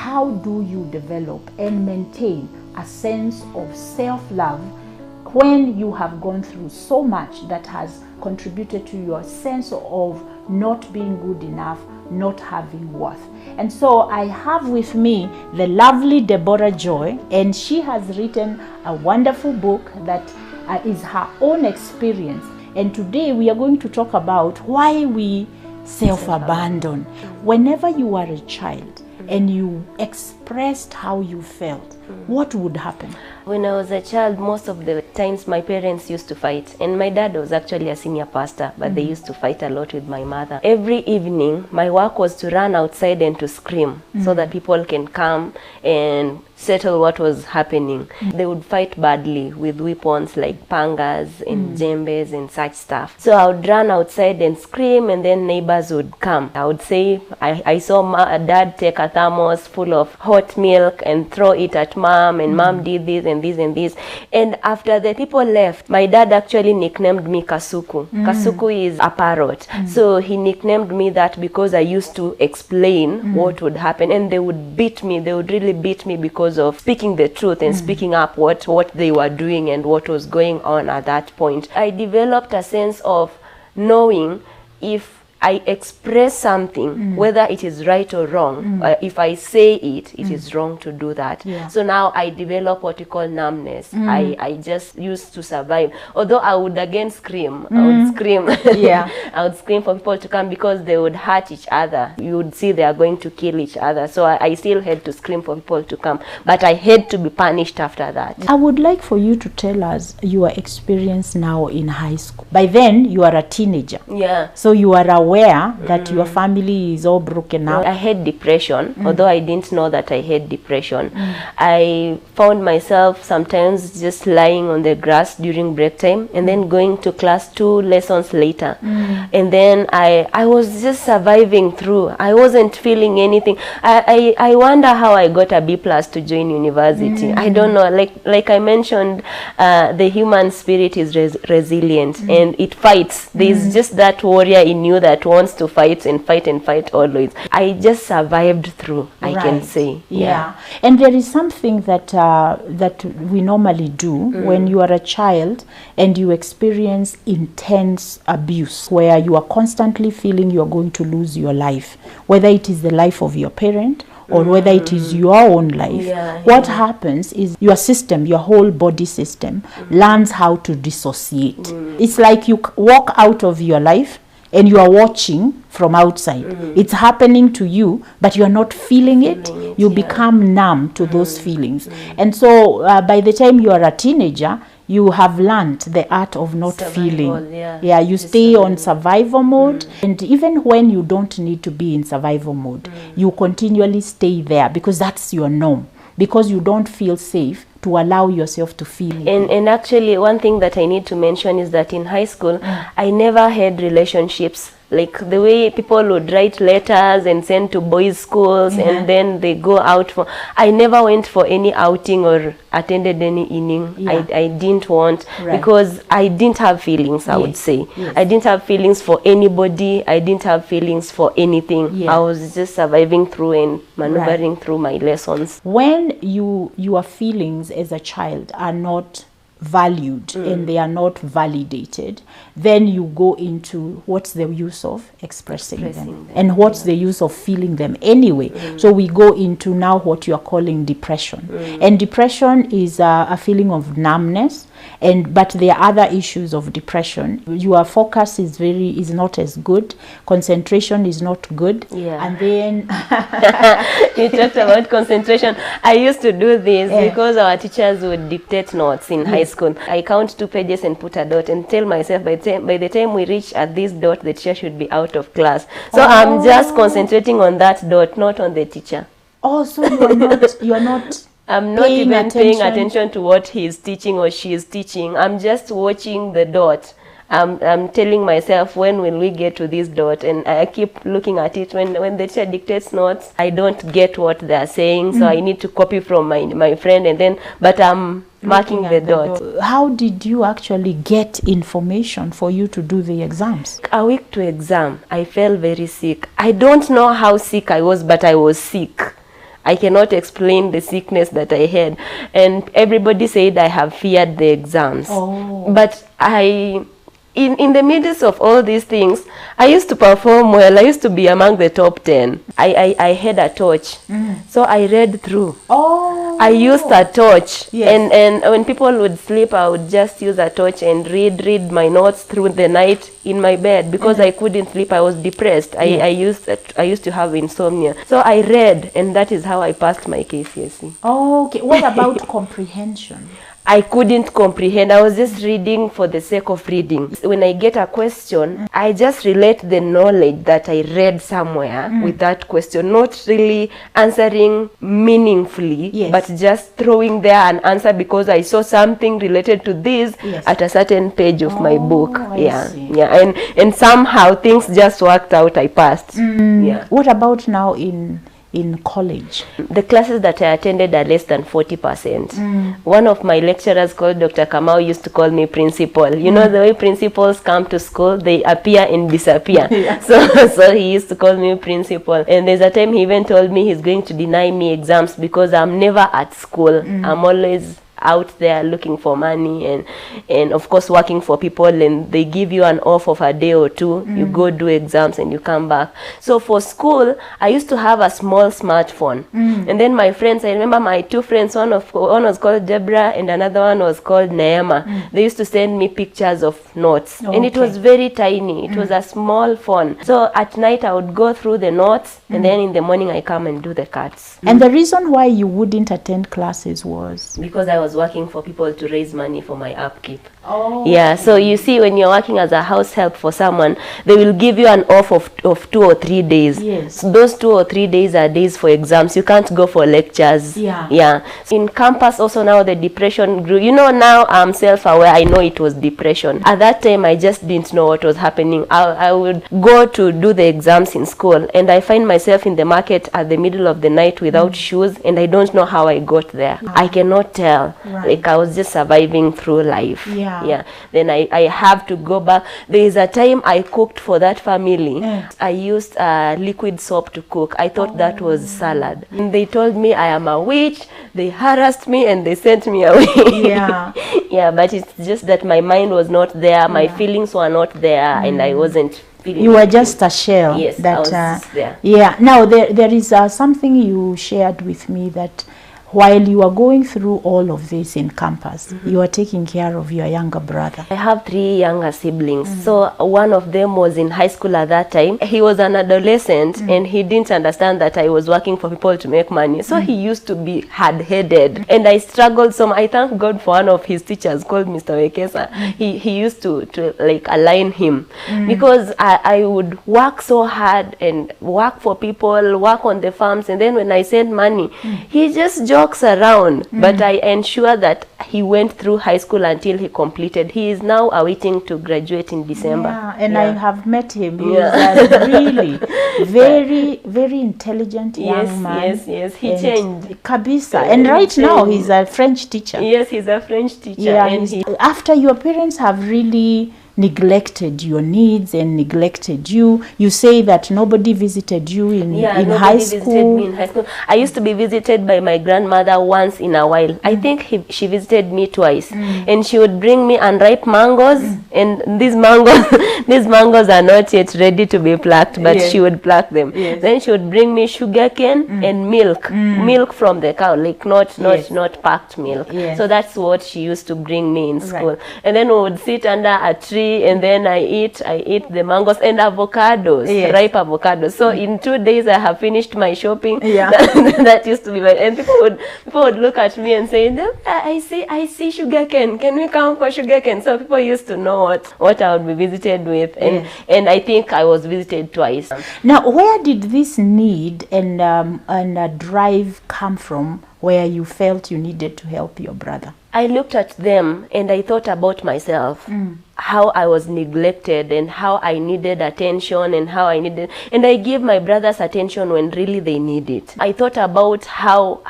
how do you develop and maintain a sense of self-love when you have gone through so much that has contributed to your sense of not being good enough, not having worth? And so I have with me the lovely Deborah Joy, and she has written a wonderful book that is her own experience. And today we are going to talk about why we self-abandon. Whenever you were a child and you expressed how you felt, what would happen? When I was a child, most of the times my parents used to fight, and my dad was actually a senior pastor, but they used to fight a lot with my mother. Every evening, my work was to run outside and to scream so that people can come and settle what was happening. They would fight badly with weapons like pangas and djembes and such stuff. So I would run outside and scream, and then neighbors would come. I would say, I saw dad take a thermos full of hot milk and throw it at mom, and mom did this and this and this. And after the people left, my dad actually nicknamed me Kasuku. Kasuku is a parrot. So he nicknamed me that because I used to explain what would happen, and they would beat me. They would really beat me because of speaking the truth and speaking up what they were doing and what was going on at that point. I developed a sense of knowing if I express something, whether it is right or wrong, if I say it, it is wrong to do that. Yeah. So now I develop what you call numbness. I just used to survive. Although I would again scream. I would scream. Yeah. I would scream for people to come because they would hurt each other. You would see they are going to kill each other. So I still had to scream for people to come. But I had to be punished after that. I would like for you to tell us your experience now in high school. By then, you are a teenager. Yeah. So you are aware that your family is all broken up. I had depression, although I didn't know that I had depression. I found myself sometimes just lying on the grass during break time and then going to class 2 lessons later. And then I was just surviving through. I wasn't feeling anything. I wonder how I got a B+ to join university. I don't know. Like I mentioned, the human spirit is resilient and it fights. There's just that warrior in you that wants to fight and fight and fight always. I just survived through, I can say. Yeah. And there is something that that we normally do when you are a child and you experience intense abuse, where you are constantly feeling you are going to lose your life, whether it is the life of your parent or whether it is your own life. What happens is your system, your whole body system, learns how to dissociate. It's like you walk out of your life and you are watching from outside. It's happening to you, but you're not feeling it. You become numb to those feelings. And so by the time you are a teenager, you have learned the art of not feeling. You stay on survival mode. And even when you don't need to be in survival mode, you continually stay there because that's your norm. Because you don't feel safe to allow yourself to feel it. And actually, one thing that I need to mention is that in high school, I never had relationships. Like the way people would write letters and send to boys' schools and then they go out for... I never went for any outing or attended any evening. I didn't want because I didn't have feelings, I would say. I didn't have feelings for anybody. I didn't have feelings for anything. I was just surviving through and maneuvering through my lessons. When your feelings as a child are not valued and they are not validated, then you go into what's the use of expressing them and what's the use of feeling them anyway. So we go into now what you are calling depression. And depression is a feeling of numbness, but there are other issues of depression. Your focus is not as good, concentration is not good, and then you talked about concentration. I used to do this because our teachers would dictate notes in high school. I count 2 pages and put a dot and tell myself by the time we reach at this dot, the teacher should be out of class. So I'm just concentrating on that dot, not on the teacher. So you're not I'm not even paying attention to what he's teaching or she is teaching. I'm just watching the dot. I'm telling myself, when will we get to this dot? And I keep looking at it. When the teacher dictates notes, I don't get what they're saying, so I need to copy from my friend, but I'm marking the dot. How did you actually get information for you to do the exams? A week to exam, I felt very sick. I don't know how sick I was, but I was sick. I cannot explain the sickness that I had. And everybody said I have feared the exams. Oh. But in the midst of all these things, I used to perform well. I used to be among the top 10. I had a torch. So I read through. Oh. I used a torch. Yes. And when people would sleep, I would just use a torch and read my notes through the night in my bed because I couldn't sleep. I was depressed. I used to have insomnia. So I read, and that is how I passed my KCSE. Oh, okay. What about comprehension? I couldn't comprehend. I was just reading for the sake of reading. When I get a question, I just relate the knowledge that I read somewhere with that question, not really answering meaningfully, Yes. but just throwing there an answer because I saw something related to this Yes. at a certain page of my book. I see. Yeah, and somehow things just worked out. I passed. Yeah. What about now in college? The classes that I attended are less than 40%. One of my lecturers called Dr. Kamau used to call me principal. You know the way principals come to school, they appear and disappear. Yeah. So he used to call me principal. And there's a time he even told me he's going to deny me exams because I'm never at school. I'm always out there looking for money and of course working for people, and they give you an off of a day or two. You go do exams and you come back. So for school, I used to have a small smartphone, and then my friends, I remember my two friends, one was called Deborah and another one was called Neema. They used to send me pictures of notes, and it was very tiny. It was a small phone. So at night I would go through the notes, and then in the morning I come and do the cuts. And the reason why you wouldn't attend classes was? Because I was working for people to raise money for my upkeep. Oh. Yeah, so you see, when you're working as a house help for someone, they will give you an off of 2 or 3 days. Yes. So those 2 or 3 days are days for exams. You can't go for lectures. Yeah. Yeah. In campus also now the depression grew. You know, now I'm self-aware. I know it was depression. At that time, I just didn't know what was happening. I would go to do the exams in school, and I find myself in the market at the middle of the night without shoes, and I don't know how I got there. I cannot tell. Right. Like I was just surviving through life. Yeah. Yeah. Then I have to go back. There is a time I cooked for that family. Yeah. I used liquid soap to cook. I thought that was salad. And they told me I am a witch. They harassed me and they sent me away. Yeah. Yeah, but it's just that my mind was not there. My feelings were not there, and I wasn't feeling. You were just a shell. Yes, that, I was just there. Yeah. Now there is something you shared with me, that while you are going through all of this in campus, you are taking care of your younger brother. I have 3 younger siblings. So one of them was in high school at that time. He was an adolescent and he didn't understand that I was working for people to make money. So he used to be hard-headed. And I struggled some. I thank God for one of his teachers called Mr. Wekesa. He used to like align him because I would work so hard and work for people, work on the farms, and then when I send money, he just jokes around. But I ensure that he went through high school until he completed. He is now awaiting to graduate in December. Yeah, and Yeah. I have met him. He Yeah. is a really very intelligent young man. Yes, he And changed. Kabisa. Yeah, And he right now changed. he's a French teacher. Yes, he's a French teacher. Yeah, and he, after your parents have really neglected your needs and neglected you, you say that nobody visited you in high nobody visited school. me in high school. I used to be visited by my grandmother once in a while. I think she visited me twice, and she would bring me unripe mangoes, and these mangoes are not yet ready to be plucked, but Yes. she would pluck them. Yes. Then she would bring me sugarcane and milk from the cow, like not packed milk. Yes. So that's what she used to bring me in Right. school. And then we would sit under a tree, and then I eat the mangoes and avocados, Yes. ripe avocados. So in 2 days I have finished my shopping. Yeah. That used to be my, and people would look at me and say, "No, I see sugarcane. Can we come for sugarcane?" So people used to know what I would be visited with, and I think I was visited twice. Now, where did this need and drive come from, where you felt you needed to help your brother? I looked at them and I thought about myself. how I was neglected and how I needed attention and and I give my brothers attention when really they need it. I thought about how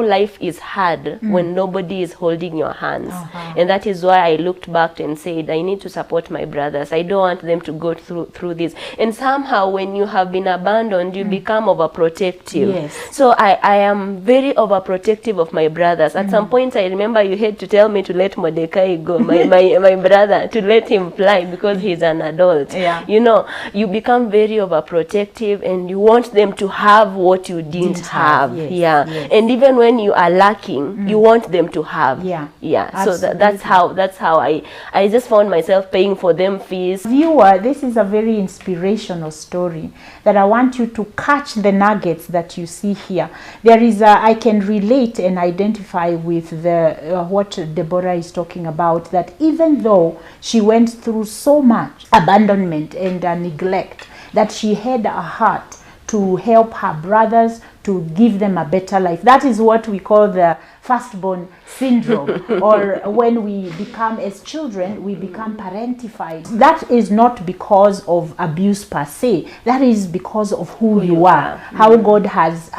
life is hard when nobody is holding your hands. And that is why I looked back and said, I need to support my brothers. I don't want them to go through this. And somehow when you have been abandoned, you become overprotective. Yes. So I am very overprotective of my brothers. At some point I remember you had to tell me to let Mordecai go, my brother, to let him fly because he's an adult. Yeah. You know, you become very overprotective and you want them to have what you didn't have. Yes, Yeah. yes. And even when you are lacking, you want them to have. Yeah. Yeah. So that's how I just found myself paying for them fees. Viewer, this is a very inspirational story that I want you to catch the nuggets that you see here. There is I can relate and identify with the what Deborah is talking about, that even though she went through so much abandonment and neglect, that she had a heart to help her brothers, to give them a better life. That is what we call the firstborn syndrome, or when we become, as children, we become parentified. That is not because of abuse per se. That is because of who you are, how God has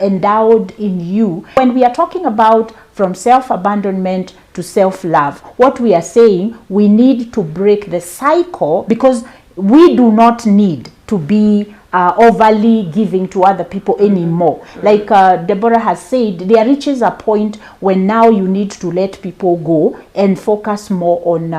endowed in you. When we are talking about from self-abandonment to self-love, what we are saying, we need to break the cycle, because we do not need to be overly giving to other people anymore. Like Deborah has said, there reaches a point when now you need to let people go and focus more on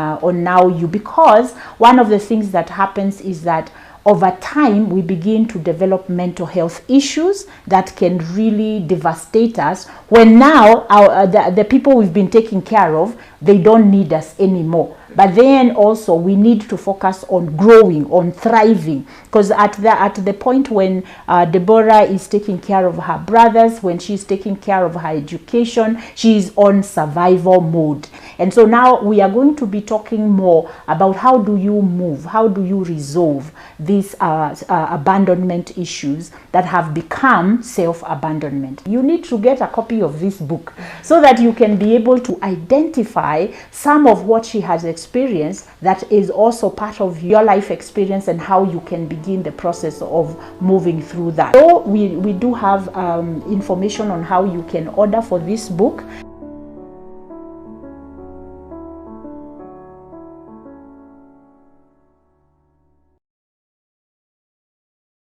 now you, because one of the things that happens is that over time we begin to develop mental health issues that can really devastate us, when now the people we've been taking care of, they don't need us anymore. But then also we need to focus on growing, on thriving, because at the point when Deborah is taking care of her brothers, when she's taking care of her education, she's on survival mode. And so now we are going to be talking more about how do you move, how do you resolve these abandonment issues that have become self-abandonment. You need to get a copy of this book so that you can be able to identify some of what she has experienced that is also part of your life experience, and how you can begin the process of moving through that. So we do have information on how you can order for this book.